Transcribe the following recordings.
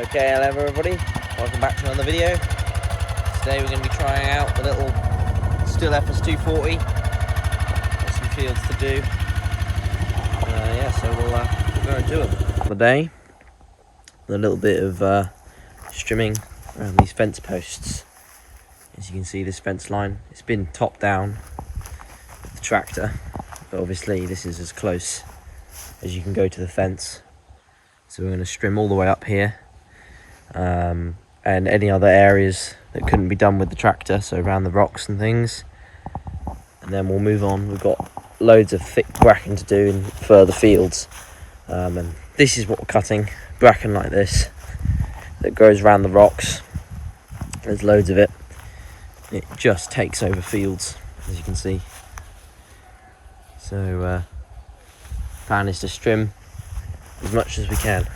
Okay, hello everybody, welcome back to another video. Today we're going to be trying out the little Stihl FS240. Got some fields to do. Yeah, so we'll go and do them. Today, a little bit of strimming around these fence posts. As you can see, this fence line, it's been topped down with the tractor, but obviously this is as close as you can go to the fence. So we're going to trim all the way up here. And any other areas that couldn't be done with the tractor, so around the rocks and things, and then we'll move on. We've got loads of thick bracken to do in further fields, and this is what we're cutting, bracken like this that grows around the rocks. There's loads of it. It just takes over fields, as you can see. So plan is to trim as much as we can.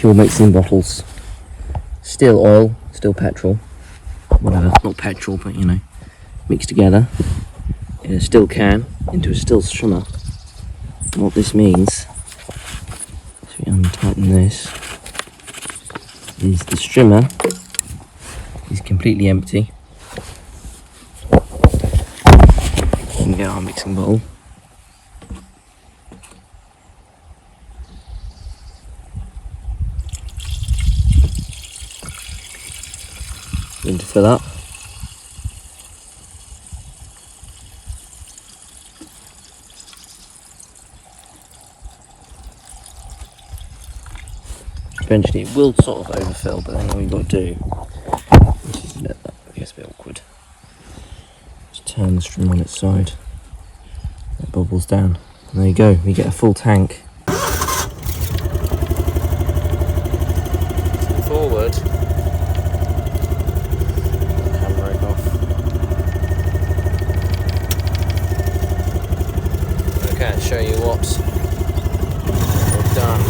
fuel mixing bottles. Stihl oil, Stihl petrol, whatever, not petrol, but you know, mixed together in a Stihl can into a Stihl strimmer. What this means, if we untighten this, is the strimmer is completely empty. We can get our mixing bowl. Room to fill up. Eventually it will sort of overfill, but then all you've got to do, which is I guess a bit awkward, just turn the string on its side. It bubbles down. And there you go, we get a full tank. Forward. Camera off. Okay, I'll show you what we've done.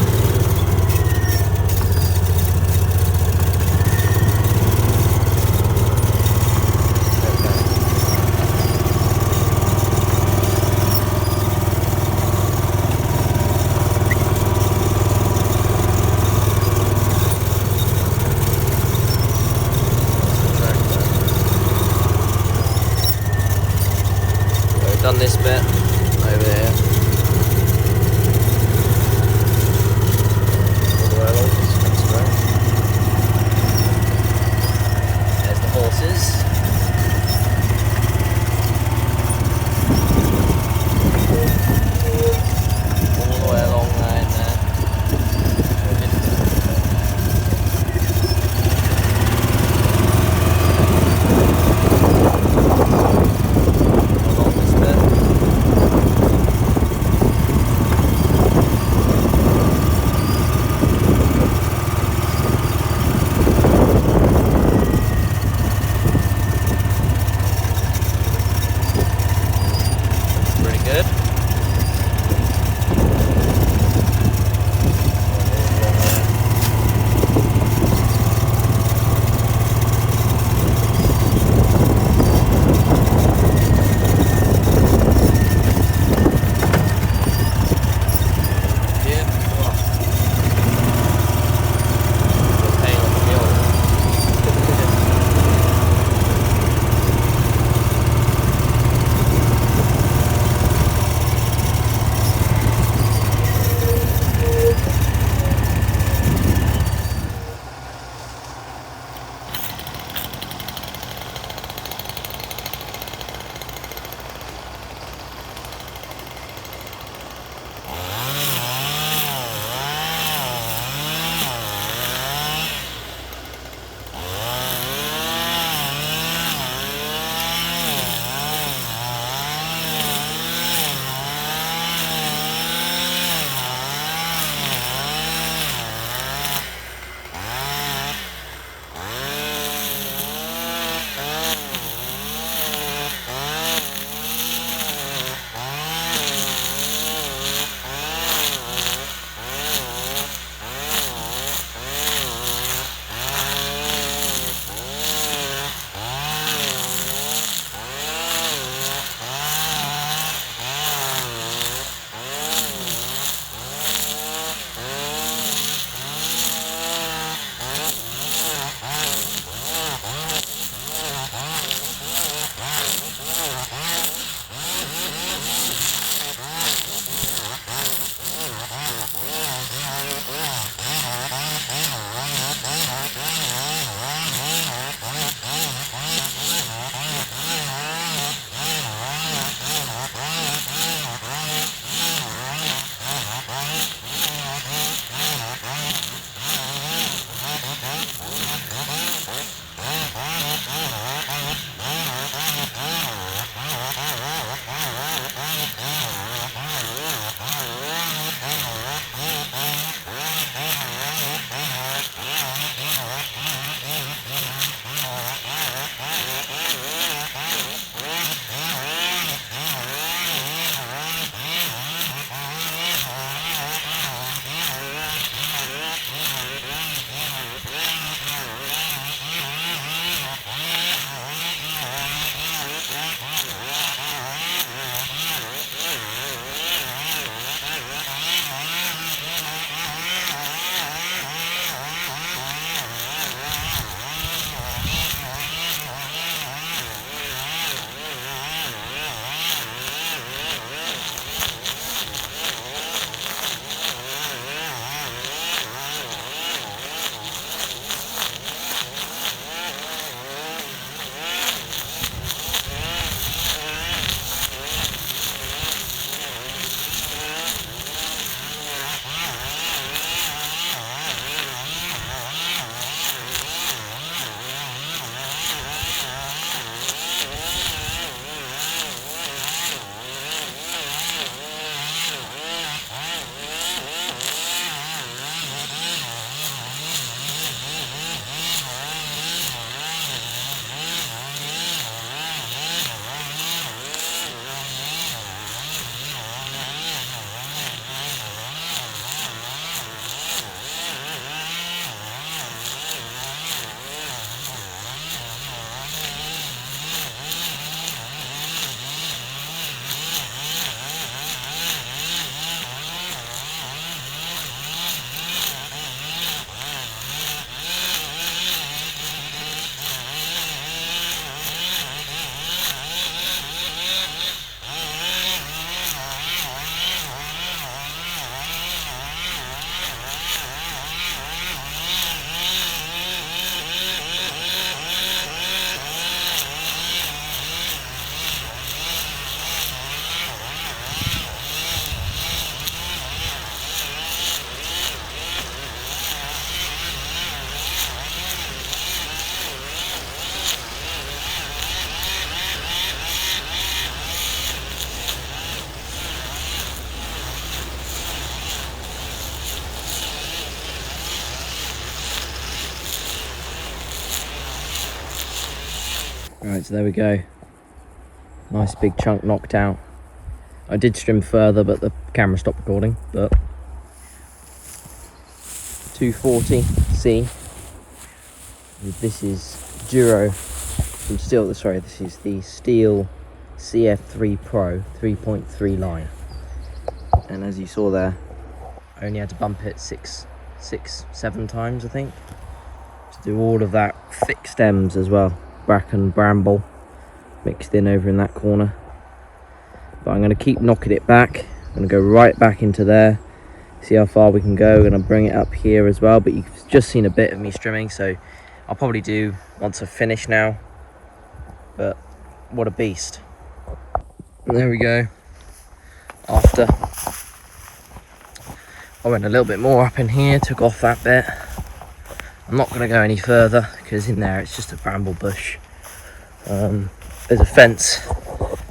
Right, so there we go. Nice big chunk knocked out. I did trim further, but the camera stopped recording. But 240c. This is Duro from Stihl. Sorry, this is the Stihl CF3 Pro 3.3 line. And as you saw there, I only had to bump it seven times, I think, to do all of that thick stems as well. Bracken, bramble mixed in over in that corner. But I'm going to keep knocking it back. I'm going to go right back into there, see how far we can go. I'm going to bring it up here as well, but you've just seen a bit of me strimming, so I'll probably do once I've finished now. But what a beast. And there we go. After I went a little bit more up in here, took off that bit. I'm not going to go any further because in there it's just a bramble bush. There's a fence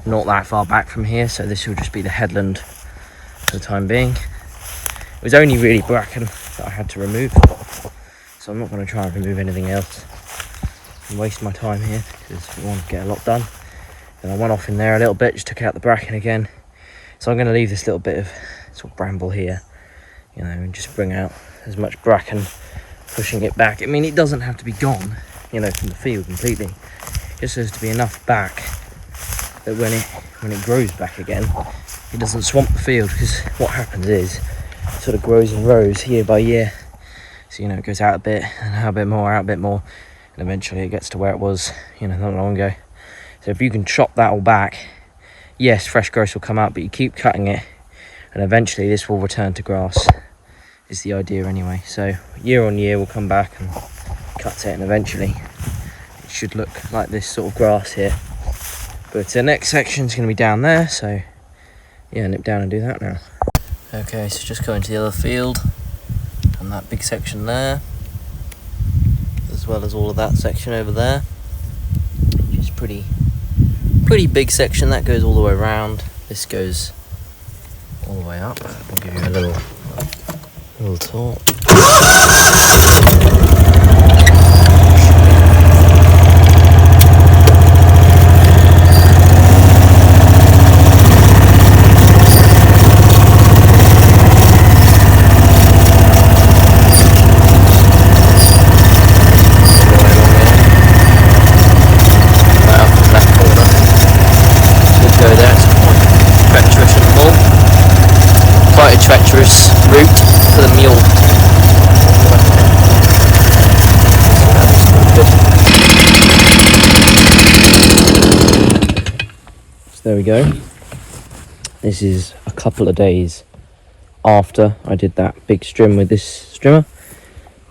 not that far back from here, so this will just be the headland for the time being. It was only really bracken that I had to remove, so I'm not going to try and remove anything else and waste my time here because we want to get a lot done. And I went off in there a little bit, just took out the bracken again. So I'm going to leave this little bit of sort of bramble here, you know, and just bring out as much bracken, pushing it back. I mean, it doesn't have to be gone, you know, from the field completely. It just has to be enough back that when it grows back again, it doesn't swamp the field, because what happens is it sort of grows in rows year by year. So, you know, it goes out a bit and out a bit more, out a bit more, and eventually it gets to where it was, you know, not long ago. So if you can chop that all back, yes, fresh growth will come out, but you keep cutting it and eventually this will return to grass, is the idea anyway. So year on year we'll come back and cut it, and eventually it should look like this sort of grass here. But the next section is going to be down there, so yeah, nip down and do that now. Okay, so just going to the other field and that big section there, as well as all of that section over there, which is pretty big section. That goes all the way around. This goes all the way up. I'll give you a little tour. Quite a treacherous route for the mule. So there we go. This is a couple of days after I did that big strim with this strimmer.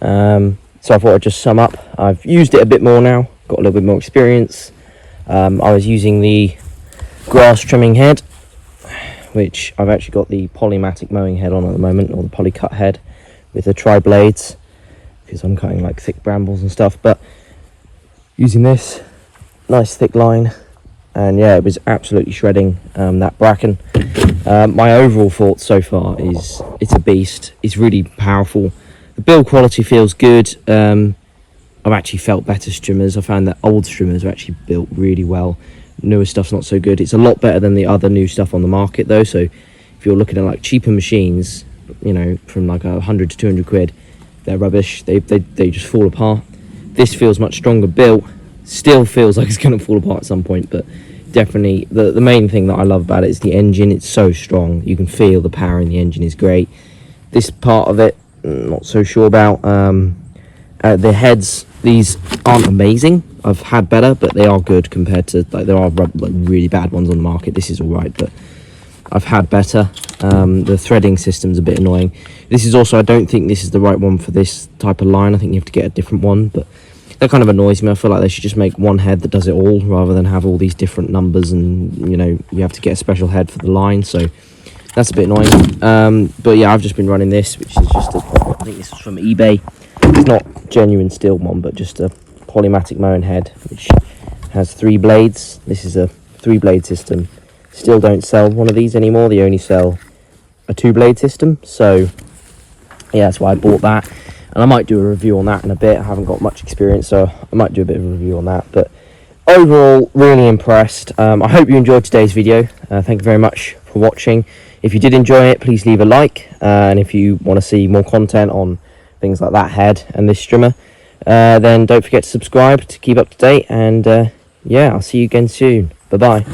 So I thought I'd just sum up. I've used it a bit more now, got a little bit more experience. I was using the grass trimming head, which I've actually got the polymatic mowing head on at the moment, or the polycut head with the tri-blades, because I'm cutting like thick brambles and stuff. But using this nice thick line, and yeah, it was absolutely shredding that bracken. My overall thought so far is it's a beast. It's really powerful. The build quality feels good. I've actually felt better strimmers. I found that old strimmers are actually built really well. Newer stuff's not so good. It's a lot better than the other new stuff on the market though. So if you're looking at like cheaper machines, you know, from like 100 to 200 quid, they're rubbish. They just fall apart. This feels much stronger built. Still feels like it's going to fall apart at some point, but definitely the main thing that I love about it is the engine. It's so strong. You can feel the power in the engine is great. This part of it, not so sure about. The heads, these aren't amazing. I've had better, but they are good compared to, like, there are like really bad ones on the market. This is all right, but I've had better. The threading system's a bit annoying. This is also, I don't think this is the right one for this type of line. I think you have to get a different one, but that kind of annoys me. I feel like they should just make one head that does it all, rather than have all these different numbers, and you know, you have to get a special head for the line. So that's a bit annoying. But yeah, I've just been running this, which is just I think this was from eBay. It's not genuine Stihl one, but just a polymatic mowing head, which has 3 blades. This is a 3-blade system. Stihl don't sell one of these anymore. They only sell a 2-blade system. So yeah, that's why I bought that, and I might do a review on that in a bit. I haven't got much experience, so I might do a bit of a review on that. But overall, really impressed. I hope you enjoyed today's video. Thank you very much for watching. If you did enjoy it, please leave a like, and if you want to see more content on things like that head and this strimmer, then don't forget to subscribe to keep up to date. And yeah, I'll see you again soon. Bye bye.